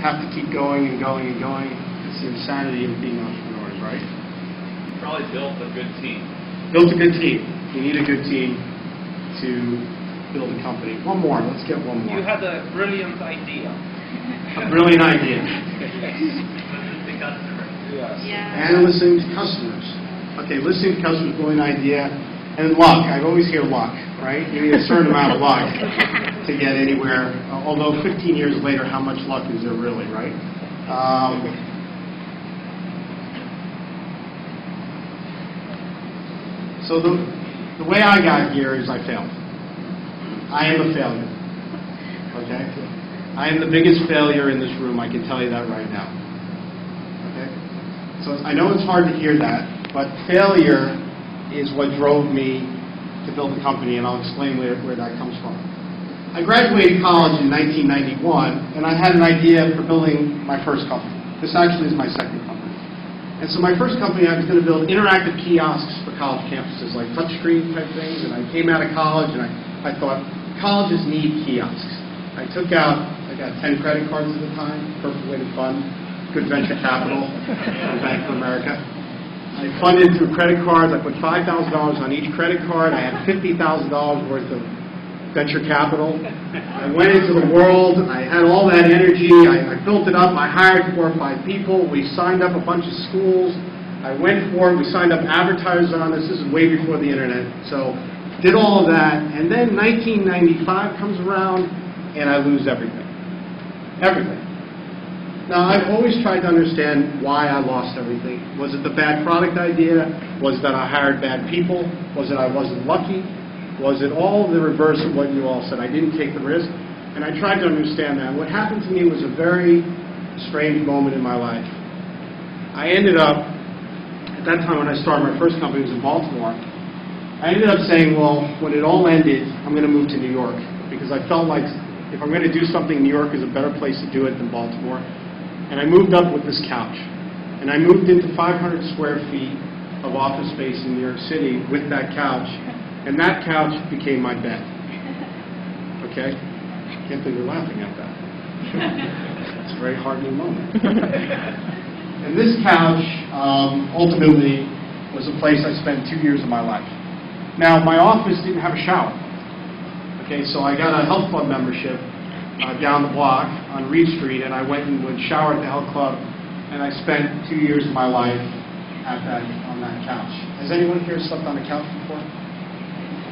have to keep going and going and going. It's the insanity of being entrepreneurs, right? Probably built a good team. Built a good team. You need a good team to build a company. One more. Let's get one more. You had a brilliant idea. A brilliant idea. Listening to customers. Yes. Yeah. And listening to customers. Okay, listening to customers, brilliant idea. And luck. I always hear luck, right? You need a certain amount of luck to get anywhere. Although 15 years later, how much luck is there really, right? So the way I got here is I failed. I am a failure. Okay? I am the biggest failure in this room. I can tell you that right now. Okay? So I know it's hard to hear that, but failure is what drove me to build a company, and I'll explain where that comes from. I graduated college in 1991, and I had an idea for building my first company. This actually is my second company. And so my first company, I was going to build interactive kiosks for college campuses, like touchscreen type things, and I came out of college, and I thought, colleges need kiosks. I got 10 credit cards at the time, perfect way to fund, good venture capital from Bank of America. I funded through credit cards. I put $5,000 on each credit card. I had $50,000 worth of venture capital. I went into the world. I had all that energy. I built it up. I hired 4 or 5 people. We signed up a bunch of schools. I went for it. We signed up advertisers on this. This is way before the internet. So did all of that. And then 1995 comes around, and I lose everything. Everything. Now, I've always tried to understand why I lost everything. Was it the bad product idea? Was it that I hired bad people? Was it I wasn't lucky? Was it all the reverse of what you all said? I didn't take the risk, and I tried to understand that. What happened to me was a very strange moment in my life. I ended up, at that time when I started my first company, it was in Baltimore, I ended up saying, well, when it all ended, I'm going to move to New York, because I felt like if I'm going to do something, New York is a better place to do it than Baltimore. And I moved up with this couch. And I moved into 500 square feet of office space in New York City with that couch. And that couch became my bed. Okay? I can't believe you're laughing at that. It's a very heartening moment. And this couch ultimately was a place I spent 2 years of my life. Now, my office didn't have a shower. Okay, so I got a health club membership down the block on Reed Street, and I went and would shower at the health club, and I spent 2 years of my life on that couch. Has anyone here slept on a couch before?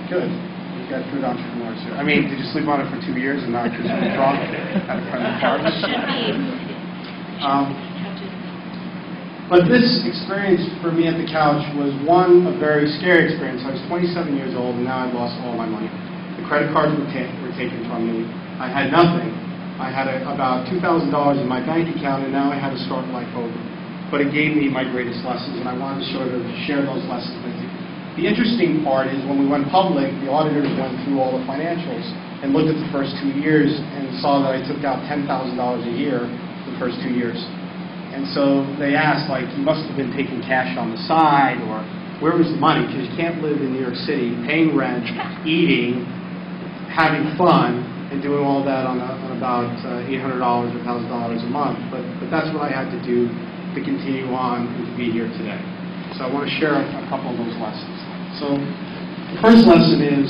Good. You've got good entrepreneurs here. I mean, did you sleep on it for 2 years and not just withdraw at a friend of ours? But this experience for me at the couch was a very scary experience. I was 27 years old, and now I'd lost all my money. The credit cards were taken from me. I had nothing. I had about $2,000 in my bank account, and now I had to start life over. But it gave me my greatest lessons, and I wanted to sort of share those lessons with you. The interesting part is when we went public, the auditors went through all the financials and looked at the first 2 years and saw that I took out $10,000 a year the first 2 years. And so they asked, like, you must have been taking cash on the side, or where was the money? Because you can't live in New York City paying rent, eating, having fun, and doing all that on about $800 or $1,000 a month. But that's what I had to do to continue on and to be here today. So I want to share a couple of those lessons. So the first lesson is